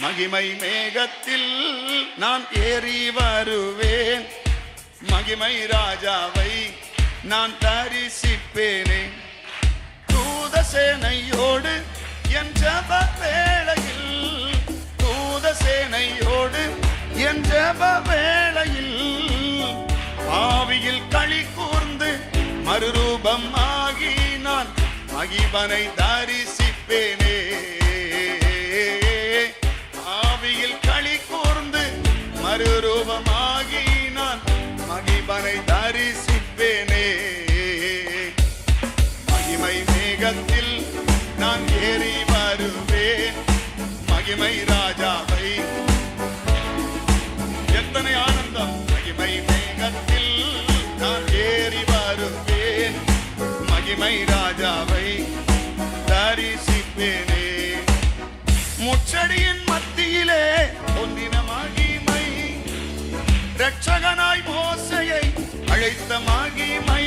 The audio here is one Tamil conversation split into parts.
மகிமை மேகத்தில் நான் ஏறி வருவேன். மகிமை ராஜாவை நான் தரிசிப்பேனே. தூத சேனையோடு என் ஜெப வேளையில், தூத சேனையோடு என் ஜெப வேளையில் ஆவியில் களி கூர்ந்து மறுரூபம் ஆகி நான் மகிபனை தரிசிப்பேனே. ஆவியில் களி கூர்ந்து மறுரூபமாகி நான் மகிபனை தரிசிப்பேனே. மகிமை மேகத்தில் நான் ஏறி வருவேன். மகிமை ராஜாவை, எத்தனை ஆனந்தம்! மகிமை மேகத்தில் நான் ஏறி வருவேன். மகிமை ராஜாவை தரிசிப்பேனே. முச்சடியின் மத்தியிலே ஒன்றின மகிமை, இரட்சகனாய் மோசையை அழைத்த மகிமை.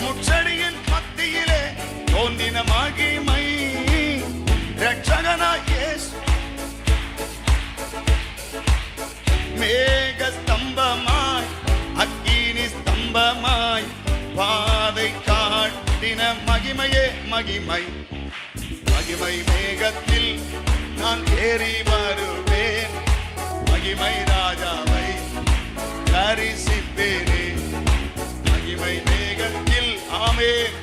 முச்சடியின் மத்தியிலே தோன்றின மகிமை, இரட்சகனாய் இயேசு. மேக ஸ்தம்பமாய் அக்கினி ஸ்தம்பமாய் பாதை காட்டின மகிமையே மகிமை. மகிமை மேகத்தில் நான் ஏறி வருவேன். மகிமை ராஜாவை தரிசிப்பேனே. மகிமை மேகத்தில் ஆமென்.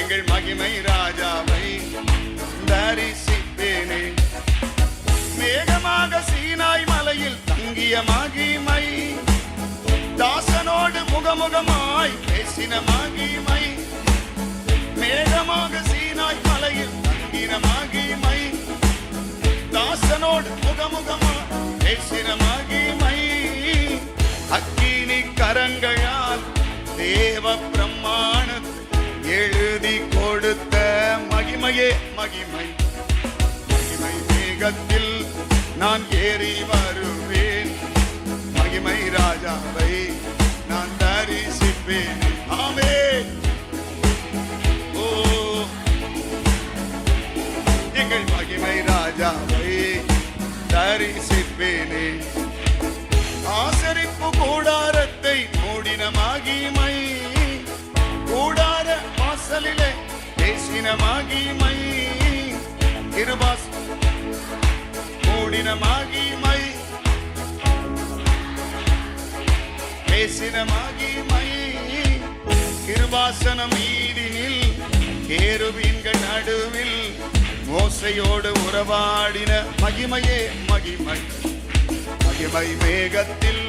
எங்கள் மகிமை ராஜாவை தரிசிப்பேனே. மேகமாக சீனாய் மலையில் தங்கிய மகிமை, தாசனோடு முகமுகமாய் பேசின மகிமை. மேகமாக சீனாய் மலையில் தங்கின மகிமை, தாசனோடு முகமுகமாய் பேசின மகிமை. அக்கினி கரங்களால் தேவ பிரமாணத்தை எழுதி கொடுத்த மகிமையே மகிமை. மகிமை மேகத்தில் நான் ஏறி வருவேன். மகிமை ராஜாவை நான் தரிசிப்பேன். ஆமென். ஓ, எங்கள் மகிமை ராஜாவை தரிசிப்பேனே. ஆசரிப்பு கூடாரத்தை மூடின மகிமை, கூடார வாசலிலே பேசின மகிமை. கிருபாஸ் மூடின மகிமை, பேசின மகிமை. கிருபாசனம் மீதினில் கேருபீன்கள் நடுவில் மோசையோடு உறவாடின மகிமையே மகிமை. மகிமை மேகத்தில்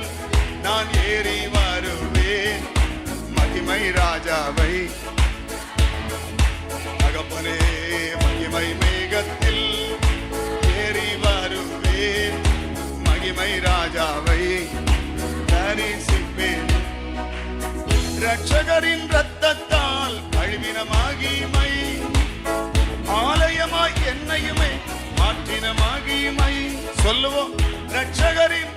நான் ஏறி வருவேன். மகிமை ராஜாவை தகப்பனே. மகிமை மேகத்தில் ஏறி வருவேன். மகிமை ராஜாவை தரிசிப்பேன். இரட்சகரின் இரத்தத்தால் கழுவின மகிமை, ஆலயமாய் என்னையுமே மாற்றின மகிமை. சொல்லுவோம், இரட்சகரின்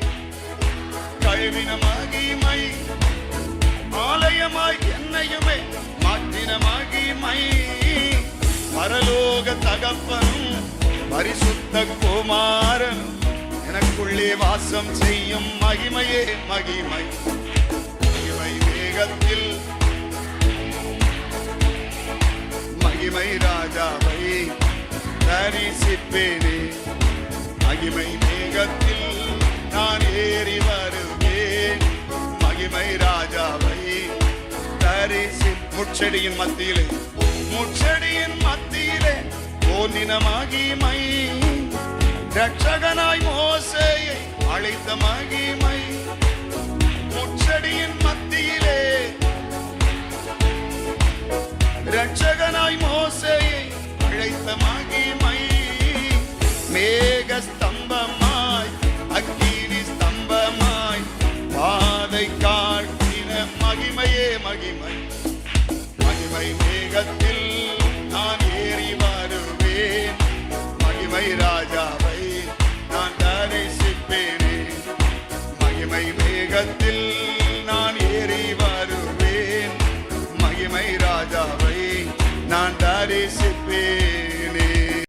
கழுவின மகிமை, ஆலயமாய் என்னையுமே மாற்றின மகிமை. பரலோக தகப்பனும் பரிசுத்த குமாரனும் எனக்குள்ளே வாசம் செய்யும் மகிமையே மகிமை. மகிமை மேகத்தில் மகிமை ராஜாவை தரிசிப்பேனே. மகிமை மேகத்தில் நான் ஏறி வருவேன். மகிமை ராஜாவை தரிசி. முச்செடியின் மத்தியிலே, முச்செடியின் மத்தியிலே தோன்றின மகிமை, இரட்சகனாய் மோசேயை அழைத்த மகிமை. முச்செடியின் மத்தியிலே இரட்சகனாய் மோசேயை அழைத்த மகிமை.